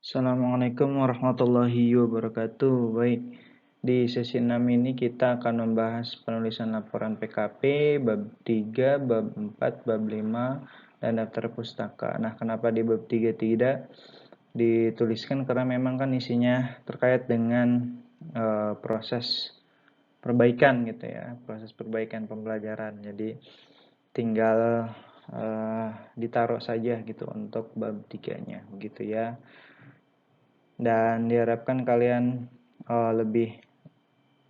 Assalamualaikum warahmatullahi wabarakatuh. Baik, di sesi 6 ini kita akan membahas penulisan laporan PKP, bab 3, bab 4, bab 5, dan daftar pustaka. Nah, kenapa di bab 3 tidak dituliskan? Karena memang kan isinya terkait dengan proses perbaikan gitu ya, proses perbaikan pembelajaran. Jadi tinggal ditaruh saja gitu untuk bab 3-nya begitu ya. Dan diharapkan kalian lebih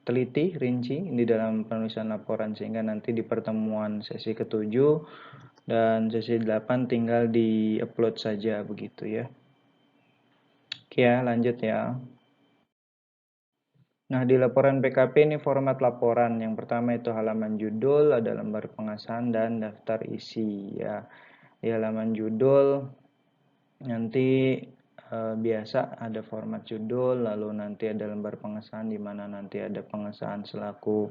teliti, rinci di dalam penulisan laporan sehingga nanti di pertemuan sesi ke-7 dan sesi 8 tinggal di-upload saja begitu ya. Oke ya, lanjut ya. Nah, di laporan PKP ini format laporan. Yang pertama itu halaman judul, ada lembar pengesahan dan daftar isi ya. Di halaman judul nanti biasa ada format judul, lalu nanti ada lembar pengesahan di mana nanti ada pengesahan selaku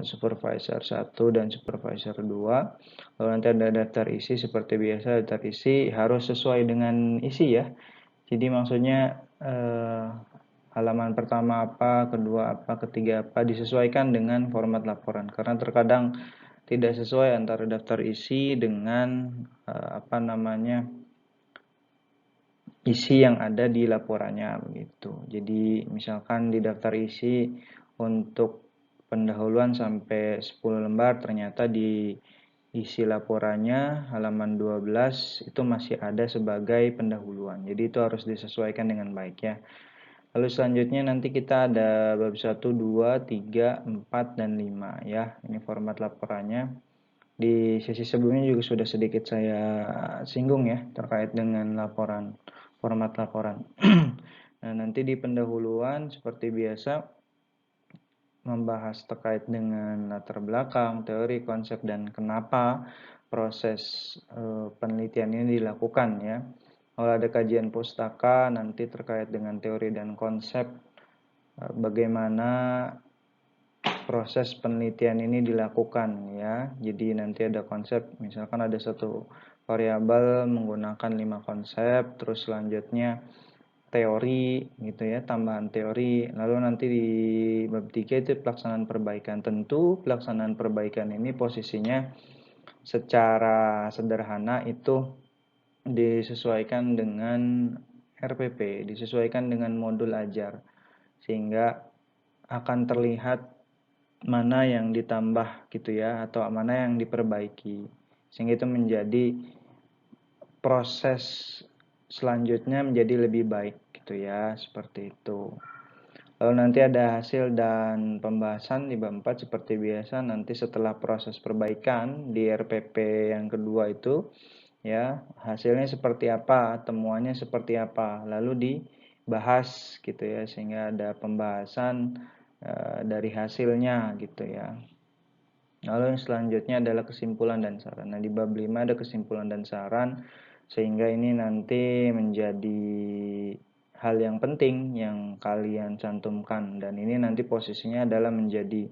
supervisor 1 dan supervisor 2. Lalu nanti ada daftar isi seperti biasa, daftar isi harus sesuai dengan isi ya. Jadi maksudnya halaman pertama apa, kedua apa, ketiga apa disesuaikan dengan format laporan karena terkadang tidak sesuai antara daftar isi dengan isi yang ada di laporannya begitu. Jadi misalkan di daftar isi untuk pendahuluan sampai 10 lembar ternyata di isi laporannya halaman 12 itu masih ada sebagai pendahuluan. Jadi itu harus disesuaikan dengan baik ya. Lalu selanjutnya nanti kita ada bab 1, 2, 3, 4, dan 5 ya. Ini format laporannya. Di sesi sebelumnya juga sudah sedikit saya singgung ya terkait dengan format laporan. Nah, nanti di pendahuluan seperti biasa membahas terkait dengan latar belakang, teori, konsep, dan kenapa proses penelitian ini dilakukan ya. Kalau ada kajian pustaka nanti terkait dengan teori dan konsep bagaimana proses penelitian ini dilakukan ya. Jadi nanti ada konsep, misalkan ada satu variabel menggunakan 5 konsep, terus selanjutnya teori gitu ya, tambahan teori. Lalu nanti di bab 3 itu pelaksanaan perbaikan. Tentu pelaksanaan perbaikan ini posisinya secara sederhana itu disesuaikan dengan RPP, disesuaikan dengan modul ajar sehingga akan terlihat mana yang ditambah gitu ya atau mana yang diperbaiki sehingga itu menjadi proses selanjutnya menjadi lebih baik gitu ya, seperti itu. Lalu nanti ada hasil dan pembahasan di bab 4 seperti biasa nanti setelah proses perbaikan di RPP yang kedua itu ya, hasilnya seperti apa, temuannya seperti apa, lalu dibahas gitu ya sehingga ada pembahasan dari hasilnya gitu ya. Lalu yang selanjutnya adalah kesimpulan dan saran. Nah, di bab 5 ada kesimpulan dan saran sehingga ini nanti menjadi hal yang penting yang kalian cantumkan dan ini nanti posisinya adalah menjadi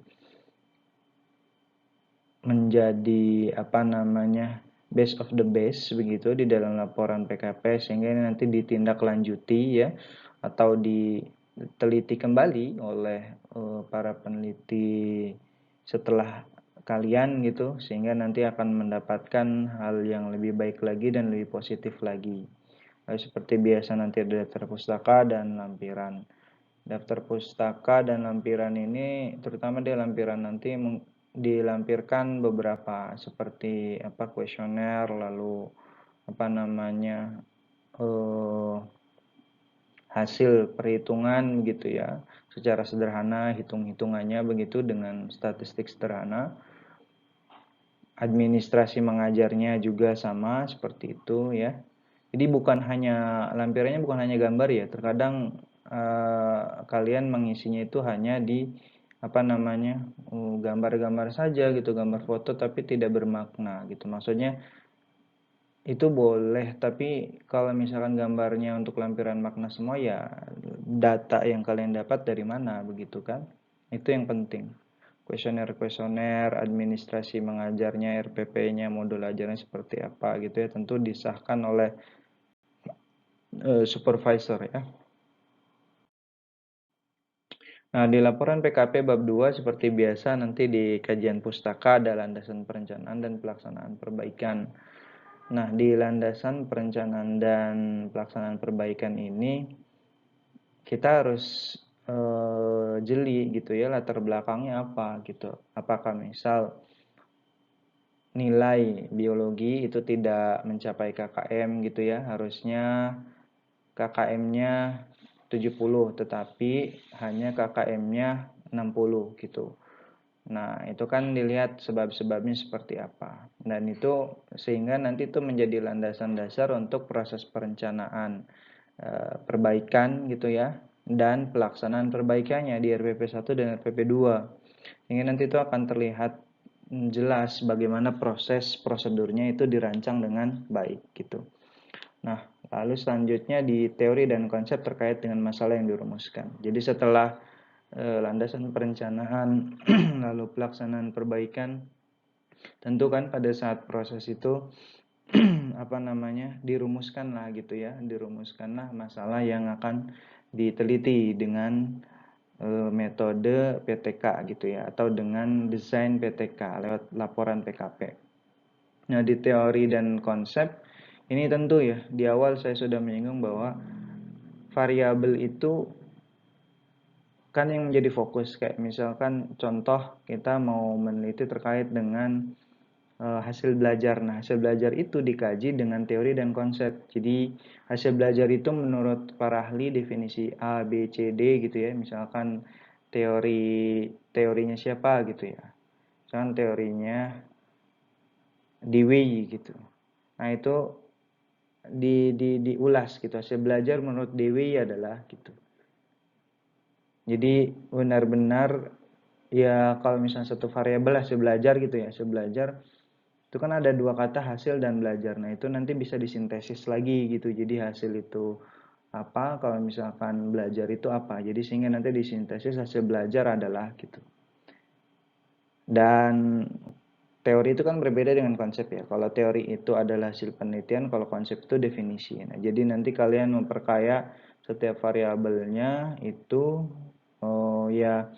best of the best begitu di dalam laporan PKP sehingga ini nanti ditindaklanjuti ya atau diteliti kembali oleh para peneliti setelah kalian gitu sehingga nanti akan mendapatkan hal yang lebih baik lagi dan lebih positif lagi. Seperti biasa nanti ada daftar pustaka dan lampiran. Daftar pustaka dan lampiran ini terutama di lampiran nanti dilampirkan beberapa seperti kuesioner lalu hasil perhitungan gitu ya secara sederhana hitung-hitungannya begitu dengan statistik sederhana. Administrasi mengajarnya juga sama seperti itu ya. Jadi lampirannya bukan hanya gambar ya. Terkadang kalian mengisinya itu hanya di gambar-gambar saja gitu, gambar foto tapi tidak bermakna gitu. Maksudnya itu boleh, tapi kalau misalkan gambarnya untuk lampiran makna semua ya data yang kalian dapat dari mana begitu kan? Itu yang penting. Kuesioner-kuesioner, administrasi mengajarnya, RPP-nya, modul ajarnya seperti apa gitu ya. Tentu disahkan oleh supervisor ya. Nah, di laporan PKP bab 2 seperti biasa nanti di kajian pustaka ada landasan perencanaan dan pelaksanaan perbaikan. Nah, di landasan perencanaan dan pelaksanaan perbaikan ini kita harus jeli gitu ya, latar belakangnya apa gitu. Apakah misal nilai biologi itu tidak mencapai KKM gitu ya, harusnya KKM-nya 70 tetapi hanya KKM-nya 60 gitu. Nah, itu kan dilihat sebab-sebabnya seperti apa. Dan itu sehingga nanti itu menjadi landasan dasar untuk proses perencanaan perbaikan gitu ya dan pelaksanaan perbaikannya di RPP 1 dan RPP 2. Sehingga nanti itu akan terlihat jelas bagaimana proses prosedurnya itu dirancang dengan baik gitu. Nah, lalu selanjutnya di teori dan konsep terkait dengan masalah yang dirumuskan. Jadi setelah landasan perencanaan lalu pelaksanaan perbaikan, tentu kan pada saat proses itu dirumuskanlah gitu ya, dirumuskanlah masalah yang akan diteliti dengan metode PTK gitu ya, atau dengan desain PTK lewat laporan PKP. Nah, di teori dan konsep ini tentu ya, di awal saya sudah menyinggung bahwa variabel itu kan yang menjadi fokus. Kayak misalkan contoh kita mau meneliti terkait dengan hasil belajar. Nah, hasil belajar itu dikaji dengan teori dan konsep. Jadi, hasil belajar itu menurut para ahli definisi A, B, C, D gitu ya. Misalkan teorinya siapa gitu ya. Misalkan teorinya Dewey gitu. Nah, itu diulas gitu. Hasil belajar menurut Dewey adalah gitu. Jadi benar-benar ya kalau misalnya satu variabel hasil belajar gitu ya, hasil belajar itu kan ada dua kata hasil dan belajar. Nah, itu nanti bisa disintesis lagi gitu. Jadi hasil itu apa, kalau misalkan belajar itu apa. Jadi sehingga nanti disintesis hasil belajar adalah gitu. Dan teori itu kan berbeda dengan konsep ya. Kalau teori itu adalah hasil penelitian, kalau konsep itu definisi. Nah, jadi nanti kalian memperkaya setiap variabelnya itu ya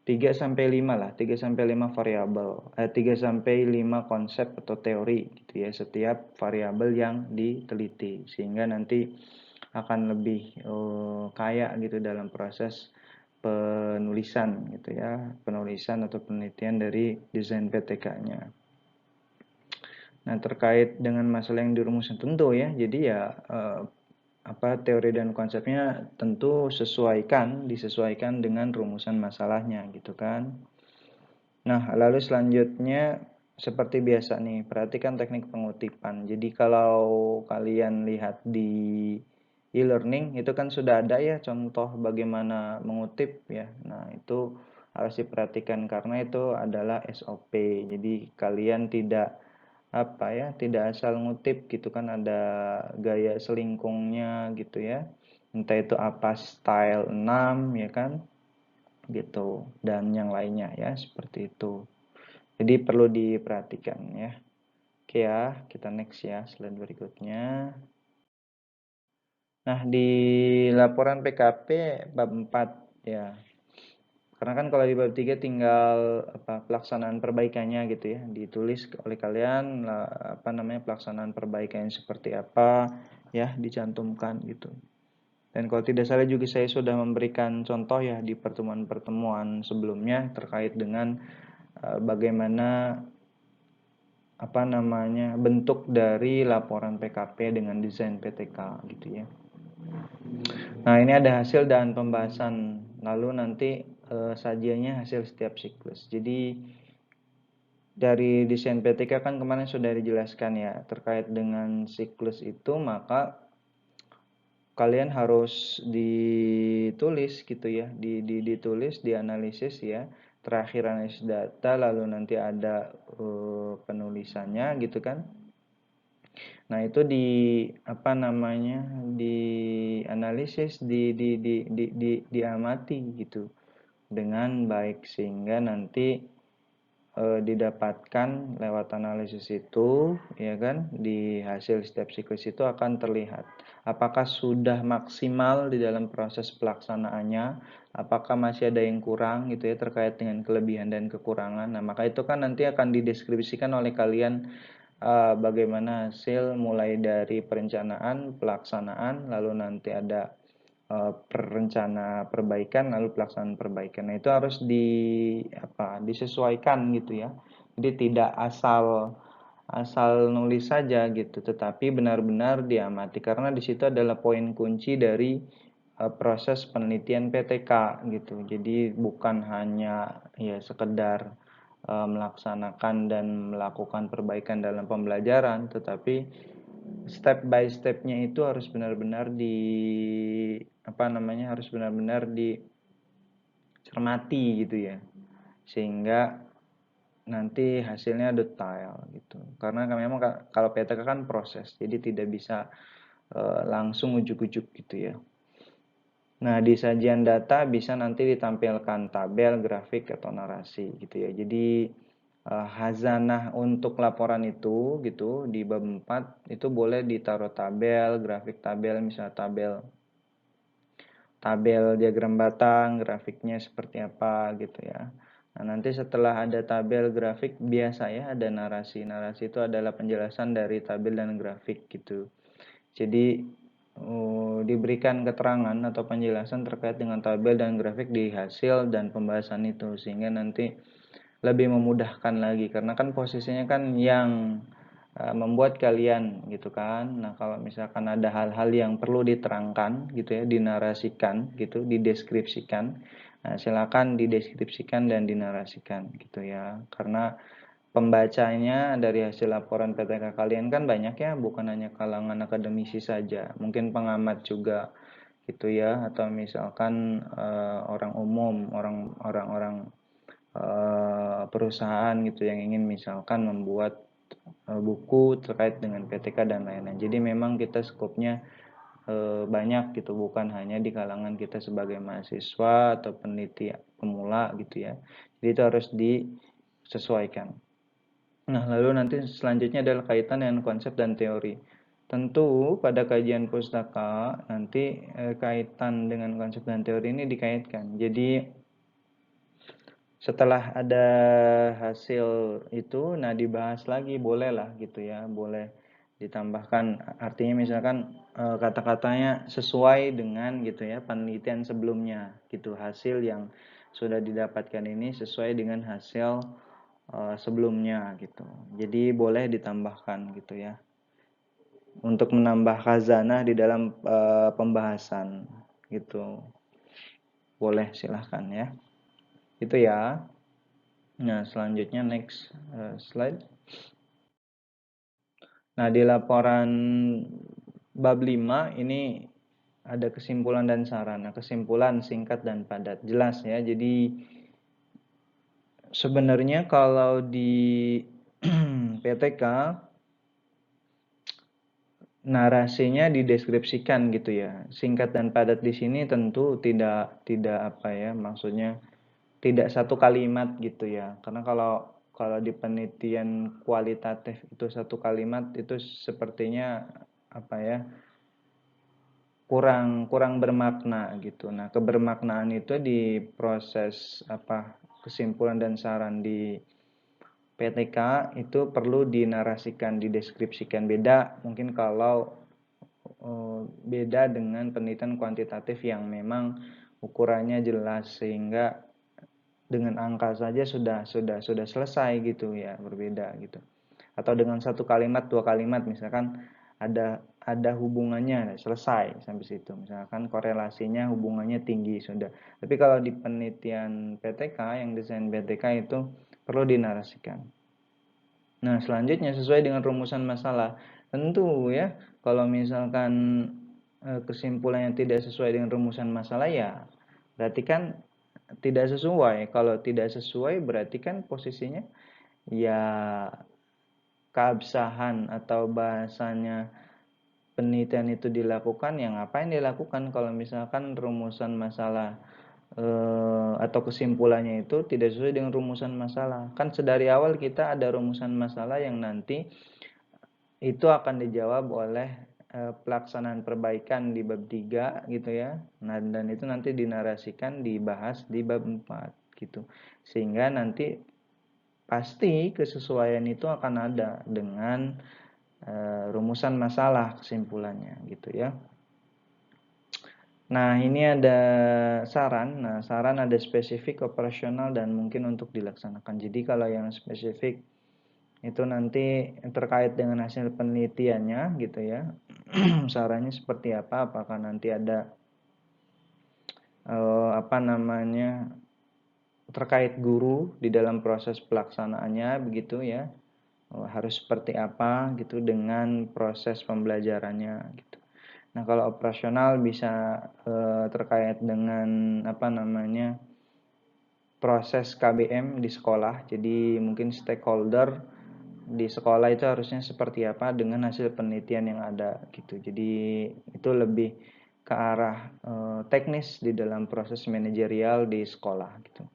3 sampai 5 lah, 3 sampai 5 variabel, 3 sampai 5 konsep atau teori gitu ya setiap variabel yang diteliti sehingga nanti akan lebih kaya gitu dalam proses penulisan gitu ya, penulisan atau penelitian dari desain PTK-nya. Nah, terkait dengan masalah yang dirumuskan tentu ya, jadi ya teori dan konsepnya tentu disesuaikan dengan rumusan masalahnya gitu kan. Nah, lalu selanjutnya seperti biasa nih, perhatikan teknik pengutipan. Jadi kalau kalian lihat di e-learning itu kan sudah ada ya contoh bagaimana mengutip ya. Nah, itu harus diperhatikan karena itu adalah SOP. Jadi kalian tidak tidak asal ngutip gitu kan, ada gaya selingkungnya gitu ya. Entah itu apa style 6 ya kan gitu dan yang lainnya ya seperti itu. Jadi perlu diperhatikan ya. Oke ya, kita next ya slide berikutnya. Nah, di laporan PKP bab 4 ya. Karena kan kalau di bab 3 tinggal pelaksanaan perbaikannya gitu ya, ditulis oleh kalian pelaksanaan perbaikannya seperti apa ya, dicantumkan gitu. Dan kalau tidak salah juga saya sudah memberikan contoh ya di pertemuan-pertemuan sebelumnya terkait dengan bagaimana bentuk dari laporan PKP dengan desain PTK gitu ya. Nah, ini ada hasil dan pembahasan. Lalu nanti sajiannya hasil setiap siklus. Jadi dari desain PTK kan kemarin sudah dijelaskan ya terkait dengan siklus itu, maka kalian harus ditulis gitu ya, ditulis, dianalisis ya. Terakhir analisis data, lalu nanti ada penulisannya gitu kan. Nah, itu dianalisis, diamati gitu dengan baik sehingga nanti didapatkan lewat analisis itu, ya kan, di hasil setiap siklus itu akan terlihat apakah sudah maksimal di dalam proses pelaksanaannya, apakah masih ada yang kurang gitu ya terkait dengan kelebihan dan kekurangan. Nah, maka itu kan nanti akan dideskripsikan oleh kalian bagaimana hasil mulai dari perencanaan, pelaksanaan, lalu nanti ada perencana perbaikan lalu pelaksanaan perbaikan. Nah, itu harus disesuaikan gitu ya. Jadi tidak asal nulis saja gitu, tetapi benar-benar diamati karena di situ adalah poin kunci dari proses penelitian PTK gitu. Jadi bukan hanya ya sekedar melaksanakan dan melakukan perbaikan dalam pembelajaran, tetapi step by stepnya itu harus benar-benar harus benar-benar dicermati gitu ya, sehingga nanti hasilnya detail gitu. Karena memang kalau PTK kan proses, jadi tidak bisa langsung ujuk-ujuk gitu ya. Nah, di sajian data bisa nanti ditampilkan tabel, grafik, atau narasi gitu ya. Jadi hazanah untuk laporan itu gitu di bab 4 itu boleh ditaruh tabel, grafik tabel, misalnya tabel diagram batang, grafiknya seperti apa gitu ya. Nah, nanti setelah ada tabel grafik biasa ya ada narasi. Narasi itu adalah penjelasan dari tabel dan grafik gitu. Jadi diberikan keterangan atau penjelasan terkait dengan tabel dan grafik di hasil dan pembahasan itu sehingga nanti lebih memudahkan lagi karena kan posisinya kan yang membuat kalian gitu kan. Nah, kalau misalkan ada hal-hal yang perlu diterangkan gitu ya, dinarasikan gitu, dideskripsikan. Nah, silakan dideskripsikan dan dinarasikan gitu ya. Karena pembacanya dari hasil laporan PTK kalian kan banyak ya, bukan hanya kalangan akademisi saja. Mungkin pengamat juga gitu ya, atau misalkan orang umum, orang-orang perusahaan gitu yang ingin misalkan membuat buku terkait dengan PTK dan lain-lain. Jadi memang kita skopnya banyak gitu, bukan hanya di kalangan kita sebagai mahasiswa atau peneliti pemula gitu ya. Jadi itu harus disesuaikan. Nah, lalu nanti selanjutnya adalah kaitan dengan konsep dan teori. Tentu pada kajian pustaka nanti kaitan dengan konsep dan teori ini dikaitkan. Jadi setelah ada hasil itu, nah dibahas lagi boleh lah gitu ya, boleh ditambahkan. Artinya misalkan kata-katanya sesuai dengan gitu ya penelitian sebelumnya gitu, hasil yang sudah didapatkan ini sesuai dengan hasil sebelumnya gitu. Jadi boleh ditambahkan gitu ya untuk menambah khazanah di dalam pembahasan gitu. Boleh silahkan ya. Itu ya. Nah, selanjutnya next slide. Nah, di laporan bab 5 ini ada kesimpulan dan saran. Nah, kesimpulan singkat dan padat, jelas ya. Jadi sebenarnya kalau di PTK narasinya dideskripsikan gitu ya. Singkat dan padat di sini tentu tidak apa ya, maksudnya tidak satu kalimat gitu ya. Karena kalau kalau di penelitian kualitatif itu satu kalimat itu sepertinya apa ya, kurang kurang bermakna gitu. Nah, kebermaknaan itu di proses apa kesimpulan dan saran di PTK itu perlu dinarasikan, dideskripsikan. Beda mungkin kalau beda dengan penelitian kuantitatif yang memang ukurannya jelas sehingga dengan angka saja sudah selesai gitu ya, berbeda gitu. Atau dengan satu kalimat, dua kalimat misalkan ada hubungannya, selesai sampai situ. Misalkan korelasinya hubungannya tinggi sudah. Tapi kalau di penelitian PTK yang desain PTK itu perlu dinarasikan. Nah, selanjutnya sesuai dengan rumusan masalah. Tentu ya, kalau misalkan kesimpulannya tidak sesuai dengan rumusan masalah ya berarti kan tidak sesuai. Kalau tidak sesuai berarti kan posisinya ya keabsahan atau bahasanya penelitian itu dilakukan, yang ngapain dilakukan kalau misalkan rumusan masalah atau kesimpulannya itu tidak sesuai dengan rumusan masalah. Kan sedari awal kita ada rumusan masalah yang nanti itu akan dijawab oleh pelaksanaan perbaikan di bab 3 gitu ya. Nah, dan itu nanti dinarasikan, dibahas di bab 4 gitu. Sehingga nanti pasti kesesuaian itu akan ada dengan rumusan masalah kesimpulannya gitu ya. Nah, ini ada saran. Nah, saran ada spesifik, operasional, dan mungkin untuk dilaksanakan. Jadi kalau yang spesifik itu nanti terkait dengan hasil penelitiannya gitu ya. Sarannya seperti apa? Apakah nanti ada apa namanya terkait guru di dalam proses pelaksanaannya begitu ya. Harus seperti apa gitu dengan proses pembelajarannya gitu. Nah, kalau operasional bisa terkait dengan apa namanya proses KBM di sekolah. Jadi mungkin stakeholder di sekolah itu harusnya seperti apa dengan hasil penelitian yang ada gitu. Jadi itu lebih ke arah teknis di dalam proses manajerial di sekolah gitu.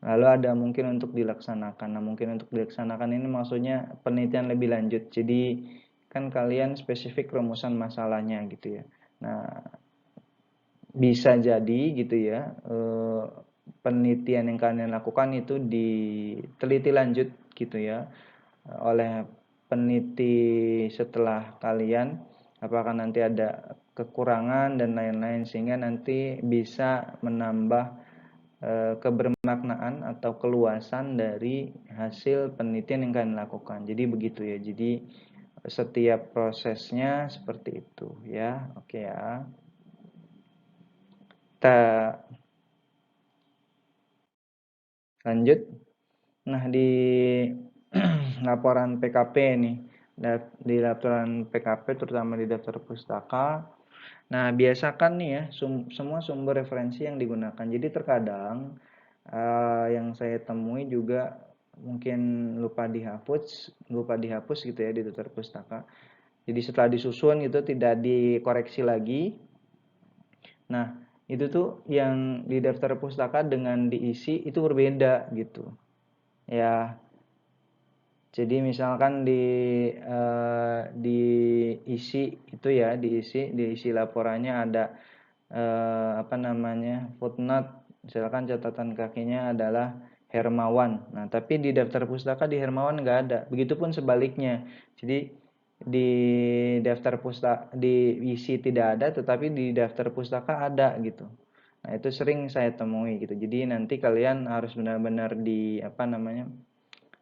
Lalu ada mungkin untuk dilaksanakan. Nah, mungkin untuk dilaksanakan ini maksudnya penelitian lebih lanjut. Jadi kan kalian spesifik rumusan masalahnya gitu ya. Nah, bisa jadi gitu ya, penelitian yang kalian lakukan itu diteliti lanjut gitu ya oleh peneliti setelah kalian, apakah nanti ada kekurangan dan lain-lain sehingga nanti bisa menambah kebermaknaan atau keluasan dari hasil penelitian yang kalian lakukan. Jadi begitu ya. Jadi setiap prosesnya seperti itu ya. Oke ya. Kita lanjut. Nah, di laporan PKP nih, di laporan PKP terutama di daftar pustaka. Nah, biasakan nih ya, semua sumber referensi yang digunakan. Jadi terkadang yang saya temui juga mungkin lupa dihapus gitu ya di daftar pustaka. Jadi setelah disusun itu tidak dikoreksi lagi. Nah, itu tuh yang di daftar pustaka dengan diisi itu berbeda gitu. Ya, jadi misalkan diisi itu ya, diisi laporannya ada apa namanya footnote, misalkan catatan kakinya adalah Hermawan. Nah, tapi di daftar pustaka di Hermawan nggak ada. Begitupun sebaliknya. Jadi di daftar pustaka diisi tidak ada, tetapi di daftar pustaka ada gitu. Nah, itu sering saya temui gitu. Jadi nanti kalian harus benar-benar di apa namanya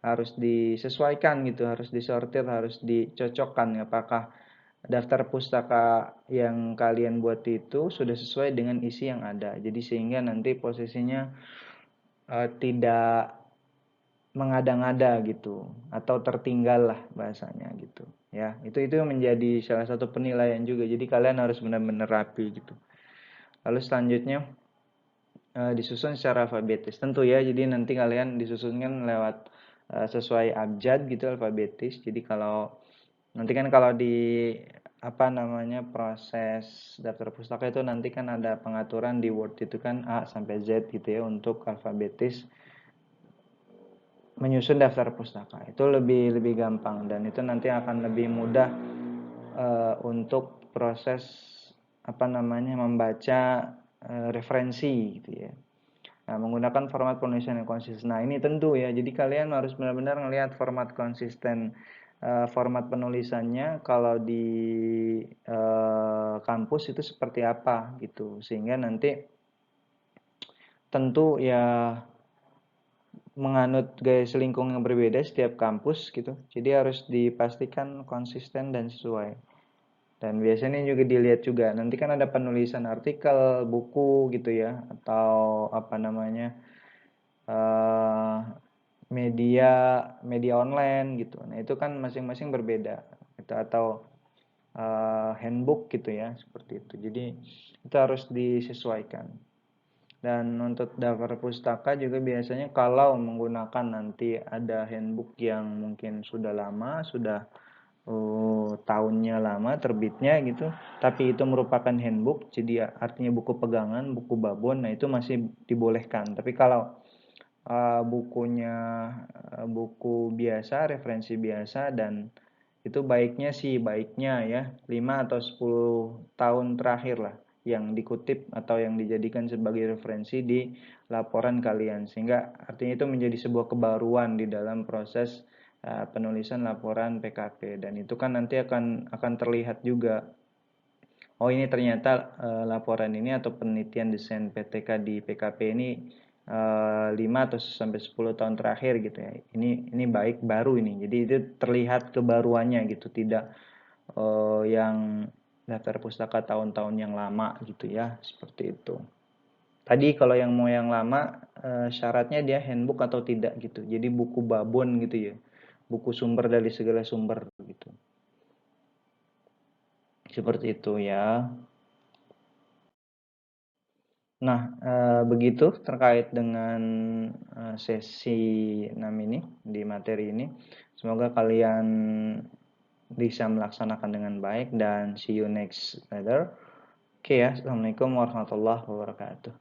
harus disesuaikan gitu, harus disortir, harus dicocokkan apakah daftar pustaka yang kalian buat itu sudah sesuai dengan isi yang ada. Jadi sehingga nanti posisinya tidak mengada-ngada gitu atau tertinggal lah bahasanya gitu. Ya, itu menjadi salah satu penilaian juga. Jadi kalian harus benar-benar rapi gitu. Lalu selanjutnya disusun secara alfabetis. Tentu ya, jadi nanti kalian disusunkan lewat sesuai abjad gitu alfabetis. Jadi kalau nanti kan kalau di apa namanya proses daftar pustaka itu nanti kan ada pengaturan di Word itu kan A sampai Z gitu ya untuk alfabetis menyusun daftar pustaka. Itu lebih gampang dan itu nanti akan lebih mudah untuk proses apa namanya membaca referensi gitu ya. Nah, menggunakan format penulisan yang konsisten. Nah, ini tentu ya. Jadi kalian harus benar-benar melihat format konsisten, format penulisannya kalau di kampus itu seperti apa gitu. Sehingga nanti tentu ya menganut gaya selingkung yang berbeda setiap kampus gitu. Jadi harus dipastikan konsisten dan sesuai. Dan biasanya juga dilihat juga. Nanti kan ada penulisan artikel, buku gitu ya, atau apa namanya uh, media media online gitu. Nah, itu kan masing-masing berbeda gitu atau handbook gitu ya, seperti itu. Jadi itu harus disesuaikan. Dan untuk daftar pustaka juga biasanya kalau menggunakan nanti ada handbook yang mungkin sudah lama, sudah tahunnya lama terbitnya gitu, tapi itu merupakan handbook, jadi artinya buku pegangan, buku babon, nah itu masih dibolehkan. Tapi kalau bukunya buku biasa, referensi biasa, dan itu baiknya ya 5 atau 10 tahun terakhir lah yang dikutip atau yang dijadikan sebagai referensi di laporan kalian, sehingga artinya itu menjadi sebuah kebaruan di dalam proses penulisan laporan PKP, dan itu kan nanti akan terlihat juga, oh ini ternyata laporan ini atau penelitian desain PTK di PKP ini 5 atau sampai 10 tahun terakhir gitu ya. Ini baik baru ini. Jadi itu terlihat kebaruannya gitu, tidak yang daftar pustaka tahun-tahun yang lama gitu ya, seperti itu. Tadi kalau yang mau yang lama syaratnya dia handbook atau tidak gitu. Jadi buku babon gitu ya. Buku sumber dari segala sumber gitu. Seperti itu ya. Nah, begitu terkait dengan sesi 6 ini, di materi ini. Semoga kalian bisa melaksanakan dengan baik dan see you next letter. Oke ya, Assalamualaikum warahmatullahi wabarakatuh.